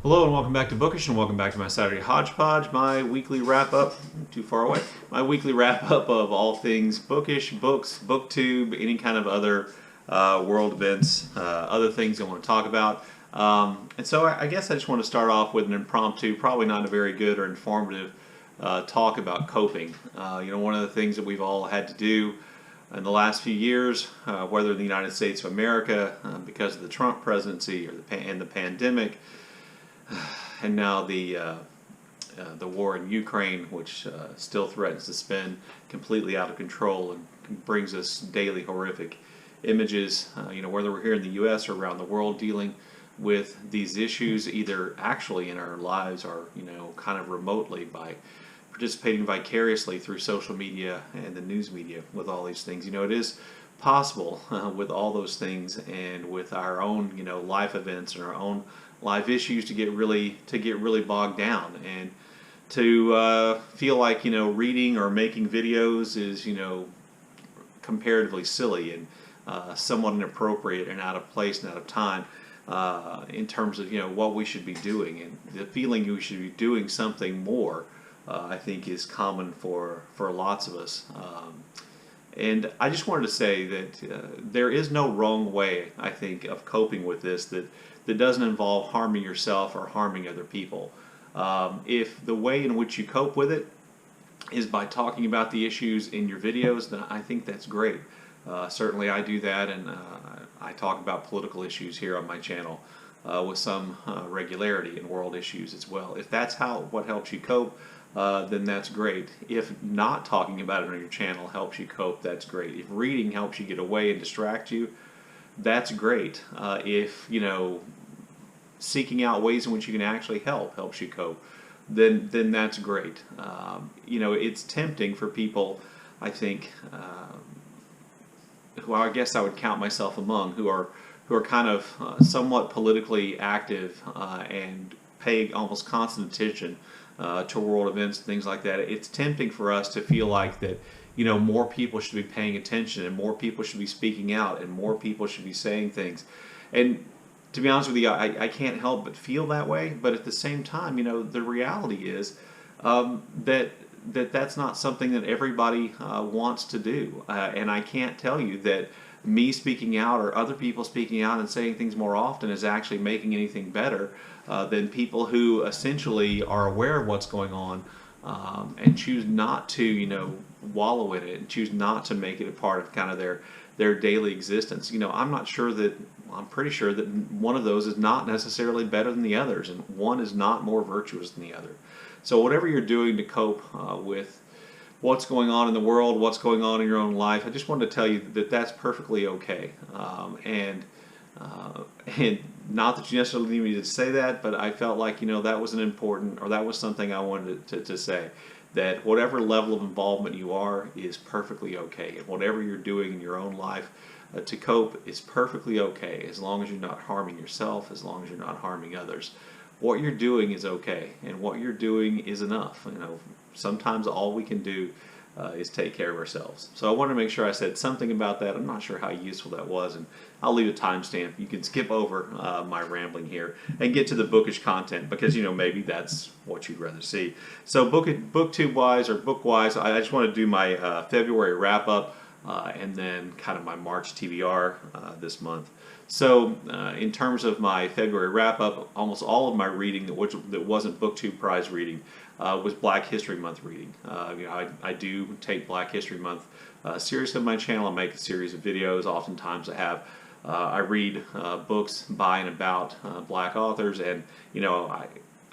Hello and welcome back to Bookish and welcome back to my Saturday Hodgepodge, my weekly wrap-up, too far away, my weekly wrap-up of all things bookish, books, booktube, any kind of other world events, other things I want to talk about. And so I guess I just want to start off with an impromptu, probably not a very good or informative talk about coping. One of the things that we've all had to do in the last few years, whether in the United States of America, because of the Trump presidency or the pandemic, and now the war in Ukraine, which still threatens to spin completely out of control and brings us daily horrific images. Whether we're here in the U.S. or around the world, dealing with these issues, either actually in our lives or kind of remotely by participating vicariously through social media and the news media with all these things. It is possible with all those things and with our own life events and our own life issues to get really bogged down and to feel like reading or making videos is comparatively silly and somewhat inappropriate and out of place and out of time in terms of what we should be doing, and the feeling we should be doing something more I think is common for lots of us. And I just wanted to say that there is no wrong way, I think, of coping with this that doesn't involve harming yourself or harming other people. If the way in which you cope with it is by talking about the issues in your videos, then I think that's great. Certainly I do that, and I talk about political issues here on my channel with some regularity, and world issues as well. If that's what helps you cope, then that's great. If not talking about it on your channel helps you cope, that's great. If reading helps you get away and distract you, that's great. If seeking out ways in which you can actually helps you cope, then that's great. It's tempting for people, I think, who I guess I would count myself among, who are kind of somewhat politically active and pay almost constant attention to world events and things like that. It's tempting for us to feel like that more people should be paying attention and more people should be speaking out and more people should be saying things. And to be honest with you, I can't help but feel that way. But at the same time, the reality is that's not something that everybody wants to do. And I can't tell you that me speaking out or other people speaking out and saying things more often is actually making anything better than people who essentially are aware of what's going on and choose not to, wallow in it and choose not to make it a part of kind of their daily existence. I'm pretty sure that one of those is not necessarily better than the others, and one is not more virtuous than the other. So whatever you're doing to cope with what's going on in the world, what's going on in your own life, I just wanted to tell you that that's perfectly okay. And not that you necessarily need me to say that, but I felt like that was that was something I wanted to say. That whatever level of involvement you are is perfectly okay, and whatever you're doing in your own life to cope is perfectly okay, as long as you're not harming yourself, as long as you're not harming others. What you're doing is okay, and what you're doing is enough. Sometimes all we can do is take care of ourselves. So I wanted to make sure I said something about that. I'm not sure how useful that was, and I'll leave a timestamp. You can skip over my rambling here and get to the bookish content, because maybe that's what you'd rather see. So booktube wise or book wise, I just want to do my February wrap up and then kind of my March TBR this month. So in terms of my February wrap up, almost all of my reading that wasn't BookTube prize reading was Black History Month reading. I do take Black History Month seriously on my channel. I make a series of videos. Oftentimes I read books by and about black authors, and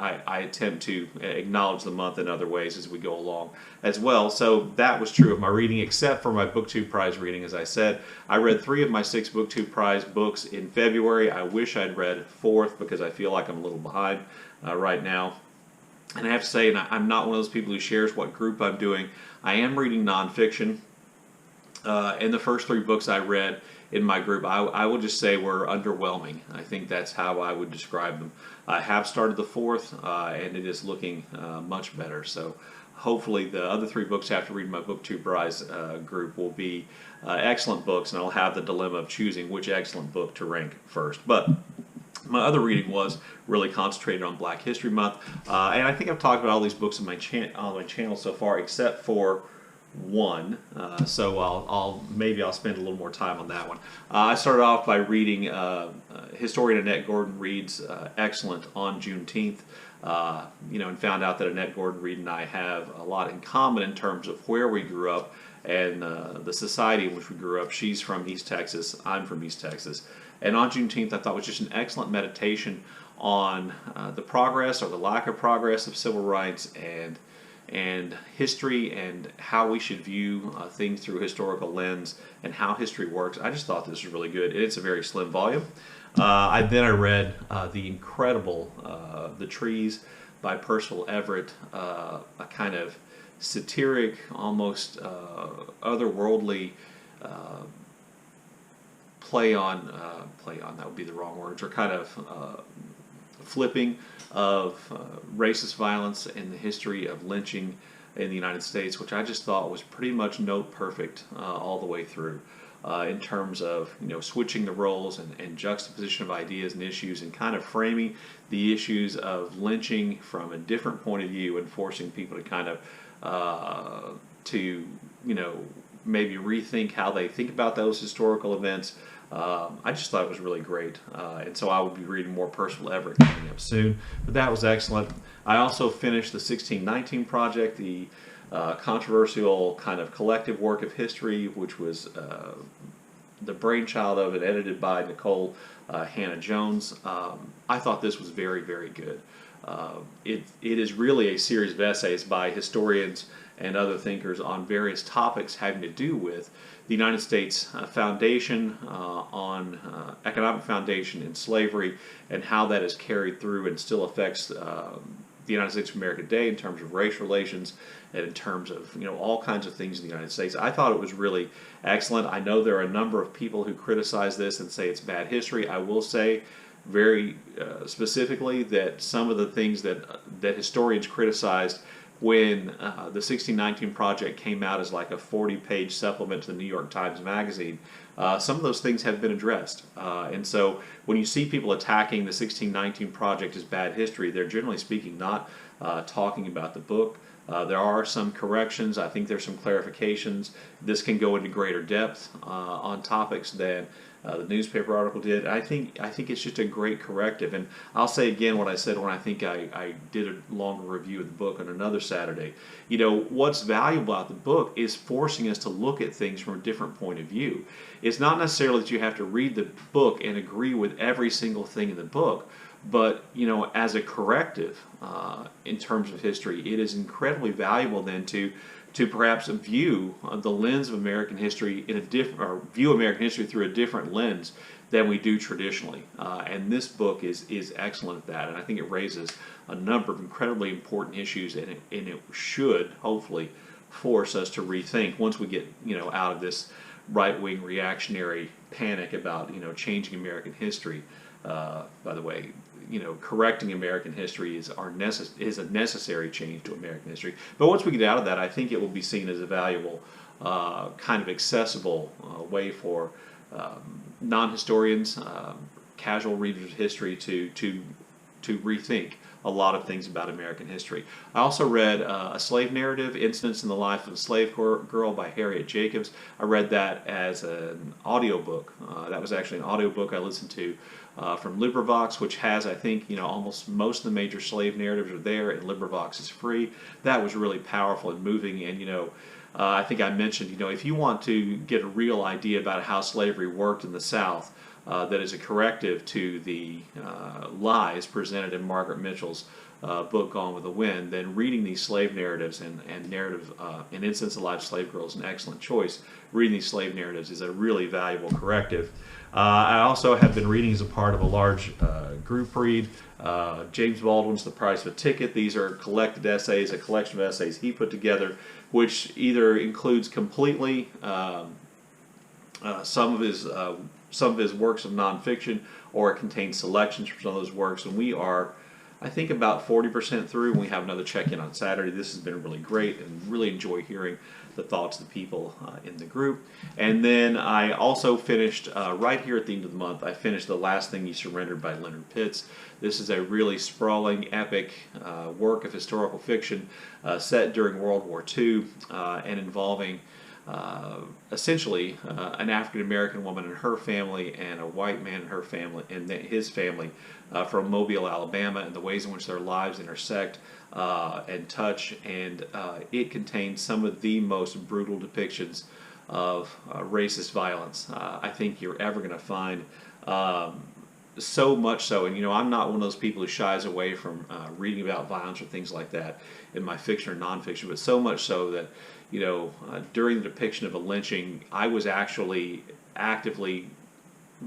I attempt to acknowledge the month in other ways as we go along as well. So that was true of my reading, except for my BookTube prize reading. As I said, I read 3 of my 6 BookTube prize books in February. I wish I'd read 4th, because I feel like I'm a little behind right now. And I have to say, and I'm not one of those people who shares what group I'm doing, I am reading nonfiction. And the first 3 books I read in my group, I would just say were underwhelming. I think that's how I would describe them. I have started the 4th, and it is looking much better. So hopefully the other 3 books after reading my BookTube prize group will be excellent books, and I'll have the dilemma of choosing which excellent book to rank first. But My other reading was really concentrated on Black History Month, and I think I've talked about all these books on my channel so far, except for one. So maybe I'll spend a little more time on that one. I started off by reading historian Annette Gordon Reed's Excellent on Juneteenth. And found out that Annette Gordon Reed and I have a lot in common in terms of where we grew up and the society in which we grew up. She's from East Texas. I'm from East Texas. And on Juneteenth, I thought was just an excellent meditation on the progress or the lack of progress of civil rights and history and how we should view things through a historical lens and how history works. I just thought this was really good. It's a very slim volume. I read the incredible The Trees by Percival Everett, a kind of satiric, almost otherworldly play on, that would be the wrong words, or kind of flipping of racist violence and the history of lynching in the United States, which I just thought was pretty much note perfect all the way through. In terms of switching the roles and juxtaposition of ideas and issues and kind of framing the issues of lynching from a different point of view and forcing people to kind of maybe rethink how they think about those historical events. I just thought it was really great, and so I will be reading more Percival Everett coming up soon, but that was excellent. I also finished the 1619 Project, the controversial kind of collective work of history, which was the brainchild of it, edited by Nikole Hannah-Jones. I thought this was very, very good. It is really a series of essays by historians and other thinkers on various topics having to do with the United States foundation, on economic foundation in slavery, and how that is carried through and still affects the United States of America today in terms of race relations and in terms of all kinds of things in the United States. I thought it was really excellent. I know there are a number of people who criticize this and say it's bad history. I will say very specifically that some of the things that historians criticized when the 1619 Project came out as like a 40-page supplement to the New York Times Magazine, some of those things have been addressed. And so when you see people attacking the 1619 Project as bad history, they're generally speaking not talking about the book. There are some corrections. I think there's some clarifications. This can go into greater depth on topics than the newspaper article did. I think it's just a great corrective. And I'll say again what I said when I did a longer review of the book on another Saturday. What's valuable about the book is forcing us to look at things from a different point of view. It's not necessarily that you have to read the book and agree with every single thing in the book, but as a corrective in terms of history, it is incredibly valuable then to perhaps view the lens of American history in a different, or view American history through a different lens than we do traditionally. And this book is excellent at that, and I think it raises a number of incredibly important issues, and it should hopefully force us to rethink once we get out of this right-wing reactionary panic about changing American history. By the way, correcting American history is a necessary change to American history. But once we get out of that, I think it will be seen as a valuable, kind of accessible way for non-historians, casual readers of history to rethink a lot of things about American history. I also read A Slave Narrative, Incidents in the Life of a Slave Girl by Harriet Jacobs. I read that as an audiobook. That was actually an audiobook I listened to from LibriVox, which has, I think, almost most of the major slave narratives are there, and LibriVox is free. That was really powerful and moving, and I think I mentioned, if you want to get a real idea about how slavery worked in the South, that is a corrective to the lies presented in Margaret Mitchell's book Gone with the Wind, then reading these slave narratives and narrative and Incidents of the Life of Slave Girl is an excellent choice. Reading these slave narratives is a really valuable corrective. I also have been reading as a part of a large group read James Baldwin's The Price of a Ticket. These are collected essays, a collection of essays he put together, which either includes completely some of his works of nonfiction, or it contains selections from some of those works. And we are I think about 40% through, and we have another check-in on Saturday. This has been really great, and really enjoy hearing the thoughts of the people in the group. And then I also finished, right here at the end of the month, I finished The Last Thing You Surrendered by Leonard Pitts. This is a really sprawling, epic work of historical fiction set during World War II and involving essentially an African American woman and her family and a white man and her family and his family from Mobile, Alabama, and the ways in which their lives intersect and touch. And it contains some of the most brutal depictions of racist violence I think you're ever going to find. So much so, and I'm not one of those people who shies away from reading about violence or things like that in my fiction or nonfiction, but so much so that during the depiction of a lynching, I was actually actively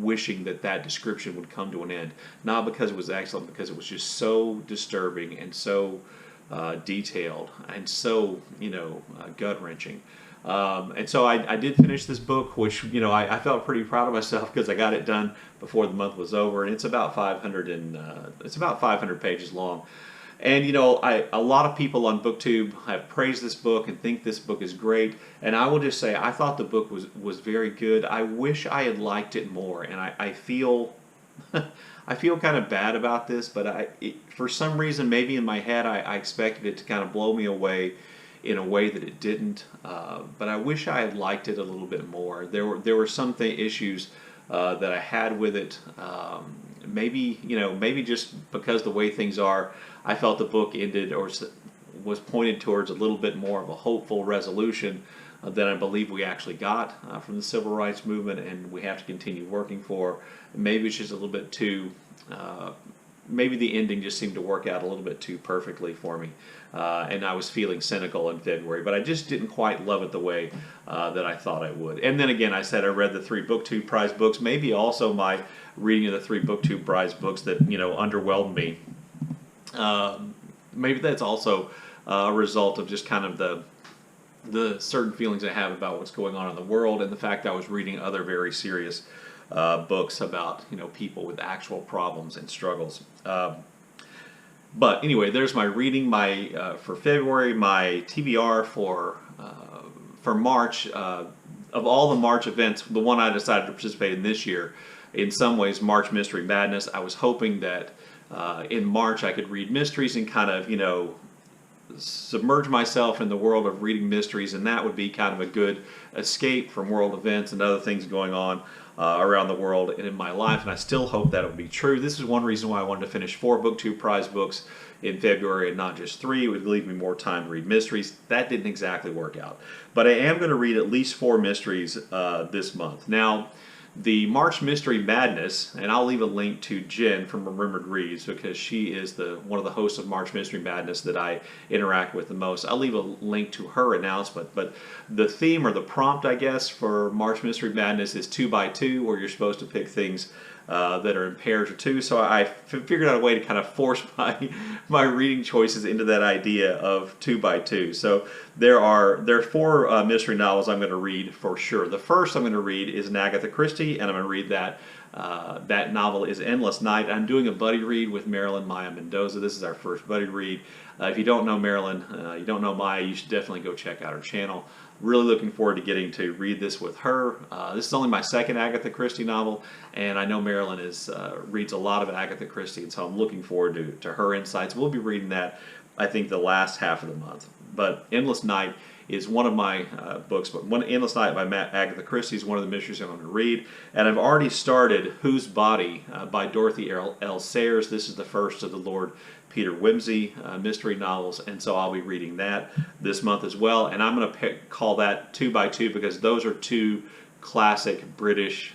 wishing that description would come to an end. Not because it was excellent, because it was just so disturbing and so detailed and so gut-wrenching. And so I did finish this book, which I felt pretty proud of myself because I got it done before the month was over, and it's about 500 pages long. And a lot of people on BookTube have praised this book and think this book is great. And I will just say I thought the book was very good. I wish I had liked it more, and I feel I feel kind of bad about this, but for some reason, maybe in my head, I expected it to kind of blow me away in a way that it didn't. But I wish I had liked it a little bit more. There were some issues that I had with it. Maybe just because the way things are, I felt the book ended or was pointed towards a little bit more of a hopeful resolution than I believe we actually got from the civil rights movement, and we have to continue working for. Maybe it's just a little bit too. Maybe the ending just seemed to work out a little bit too perfectly for me, and I was feeling cynical in February, but I just didn't quite love it the way that I thought I would. And then again, I said I read the 3 BookTube prize books, maybe also my reading of the 3 BookTube prize books that underwhelmed me. Maybe that's also a result of just kind of the certain feelings I have about what's going on in the world, and the fact that I was reading other very serious books about people with actual problems and struggles. But anyway, there's my reading. For February, my TBR for March. Of all the March events, the one I decided to participate in this year, in some ways, March Mystery Madness. I was hoping that in March I could read mysteries and kind of submerge myself in the world of reading mysteries, and that would be kind of a good escape from world events and other things going on around the world and in my life, and I still hope that will be true. This is one reason why I wanted to finish 4 BookTube prize books in February and not just 3. It would leave me more time to read mysteries. That didn't exactly work out. But I am going to read at least 4 mysteries this month. Now, the March Mystery Madness, and I'll leave a link to Jen from Remembered Reads because she is one of the hosts of March Mystery Madness that I interact with the most. I'll leave a link to her announcement, but the theme or the prompt, I guess, for March Mystery Madness is 2 by 2, where you're supposed to pick things that are in pairs or 2. So I figured out a way to kind of force my reading choices into that idea of 2 by 2. So there are 4 mystery novels I'm going to read for sure. The first I'm going to read is an Agatha Christie, and I'm going to read that. That novel is Endless Night. I'm doing a buddy read with Marilyn Maya Mendoza. This is our first buddy read. If you don't know Marilyn, you don't know Maya, you should definitely go check out her channel. Really looking forward to getting to read this with her. This is only my second Agatha Christie novel, and I know Marilyn reads a lot of Agatha Christie, and so I'm looking forward to her insights. We'll be reading that, I think, the last half of the month. But Endless Night is one of my books, but Endless Night by Agatha Christie is one of the mysteries I'm going to read. And I've already started Whose Body by Dorothy L. Sayers. This is the first of the Lord Peter Wimsey mystery novels, and so I'll be reading that this month as well. And I'm going to call that 2 by 2 because those are 2 classic British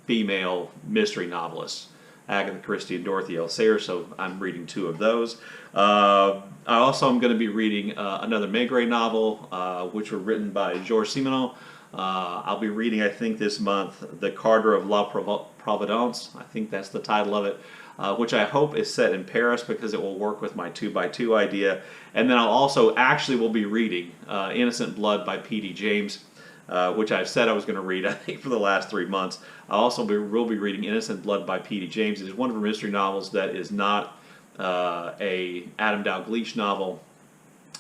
female mystery novelists, Agatha Christie and Dorothy L. Sayers, so I'm reading 2 of those. I also am going to be reading another Maigret novel, which were written by Georges Simenon. I'll be reading, I think, this month, The Carter of La Providence. I think that's the title of it, which I hope is set in Paris because it will work with my 2 by 2 idea. And then I'll also will be reading Innocent Blood by P.D. James, which I've said I was going to read, I think, for the last 3 months. I also will be reading Innocent Blood by P.D. James. It is one of her mystery novels that is not a Adam Dalgliesh novel,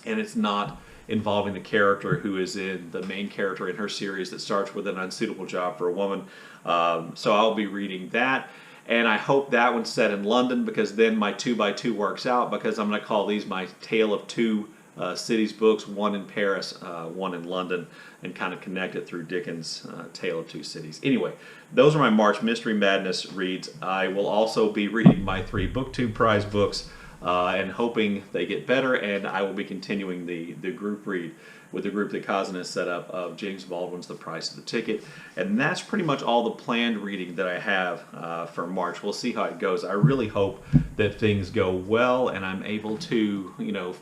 and it's not involving the character who is in the main character in her series that starts with An Unsuitable Job for a Woman. So I'll be reading that. And I hope that one's set in London, because then my 2x2 works out, because I'm going to call these my Tale of Two Cities books, one in Paris, one in London, and kind of connect it through Dickens' Tale of Two Cities. Anyway, those are my March Mystery Madness reads. I will also be reading my 3 BookTube prize books and hoping they get better, and I will be continuing the group read with the group that Kazan has set up of James Baldwin's The Price of the Ticket. And that's pretty much all the planned reading that I have for March. We'll see how it goes. I really hope that things go well and I'm able to,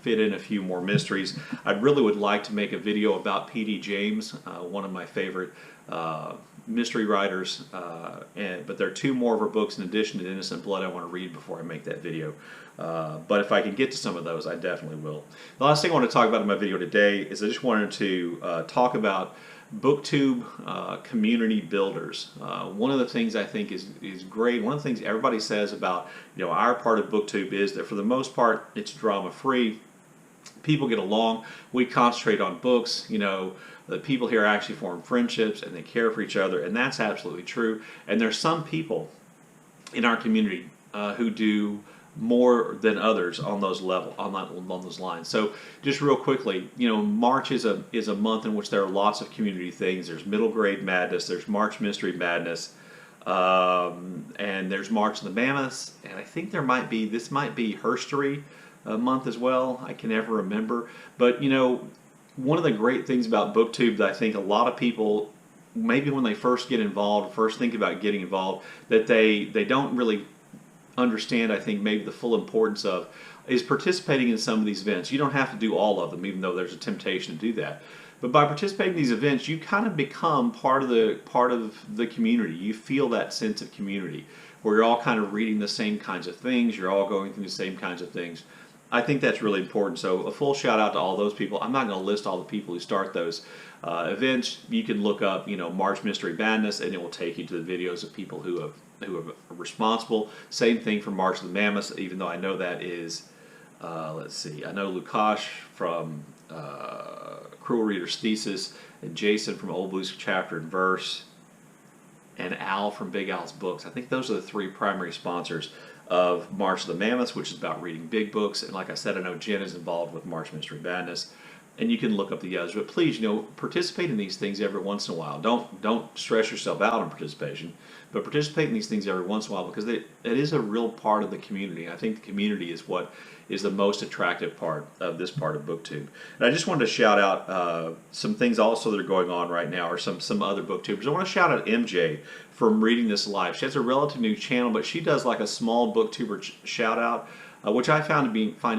fit in a few more mysteries. I really would like to make a video about P.D. James, one of my favorite mystery writers, but there are 2 more of her books in addition to Innocent Blood I want to read before I make that video. But if I can get to some of those, I definitely will. The last thing I want to talk about in my video today is I just wanted to talk about BookTube community builders. One of the things I think is great, one of the things everybody says about our part of BookTube is that for the most part it's drama-free. People get along. We concentrate on books. The people here actually form friendships and they care for each other, and that's absolutely true. And there's some people in our community who do more than others on those on those lines. So just real quickly, March is a month in which there are lots of community things. There's Middle Grade Madness, there's March Mystery Madness, and there's March of the Mammoths, and I think this might be Herstory month as well. I can never remember, but one of the great things about BookTube that I think a lot of people, maybe when they first get involved, first think about getting involved, that they don't really understand, I think, maybe the full importance of, is participating in some of these events. You don't have to do all of them, even though there's a temptation to do that. But by participating in these events, you kind of become part of the community. You feel that sense of community, where you're all kind of reading the same kinds of things, you're all going through the same kinds of things. I think that's really important. So a full shout out to all those people. I'm not going to list all the people who start those events. You can look up, March Mystery Madness, and it will take you to the videos of people who are responsible. Same thing for March of the Mammoths, even though I know that is, let's see, I know Lukas from Cruel Reader's Thesis, and Jason from Old Blues Chapter and Verse, and Al from Big Al's Books. I think those are the 3 primary sponsors of March of the Mammoths, which is about reading big books. And like I said, I know Jen is involved with March Mystery Madness, and you can look up the others. But please, participate in these things every once in a while. Don't stress yourself out on participation, but participate in these things every once in a while, because it is a real part of the community. I think the community is what is the most attractive part of this part of BookTube. And I just wanted to shout out some things also that are going on right now, or some other BookTubers. I want to shout out MJ from Reading This Live. She has a relatively new channel, but she does like a small BookTuber shout out, which I find to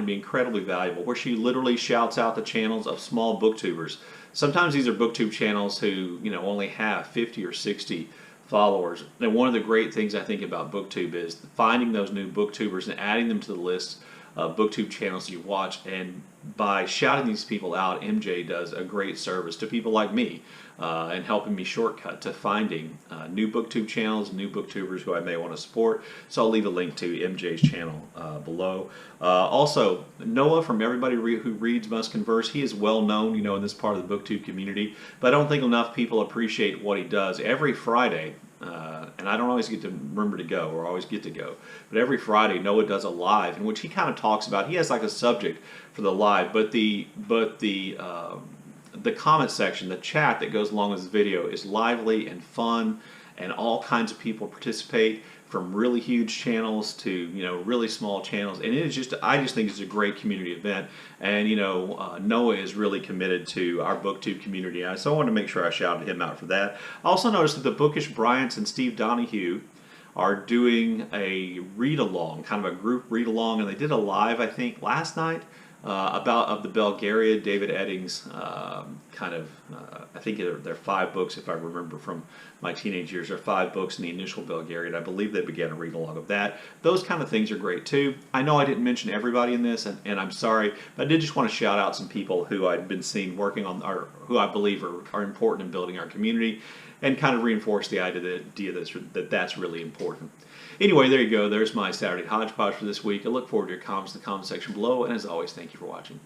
be incredibly valuable, where she literally shouts out the channels of small BookTubers. Sometimes these are BookTube channels who only have 50 or 60 followers. And one of the great things I think about BookTube is finding those new BookTubers and adding them to the list of BookTube channels you watch. And by shouting these people out, MJ does a great service to people like me and helping me shortcut to finding new BookTube channels, new BookTubers who I may want to support. So I'll leave a link to MJ's channel below. Also, Noah from Everybody Who Reads Must Converse. He is well known, in this part of the BookTube community, but I don't think enough people appreciate what he does. Every Friday, and I don't always get to remember to go or always get to go, but every Friday Noah does a live in which he kind of talks about, he has like a subject for the live, but the comment section, the chat that goes along with this video is lively and fun, and all kinds of people participate, from really huge channels to really small channels, and it is I just think it's a great community event. And Noah is really committed to our BookTube community, so I wanted to make sure I shouted him out for that. I also noticed that the Bookish Bryants and Steve Donahue are doing a read-along, kind of a group read-along, and they did a live, I think, last night of the Belgariad, David Eddings, I think they're 5 books, if I remember from my teenage years. There are 5 books in the initial Belgariad. I believe they began a read-along of that. Those kind of things are great too. I know I didn't mention everybody in this, and I'm sorry, but I did just want to shout out some people who I've been seeing working on, or who I believe are important in building our community, and kind of reinforce the idea that's really important. Anyway, there you go. There's my Saturday Hodgepodge for this week. I look forward to your comments in the comment section below, and as always, thank you for watching.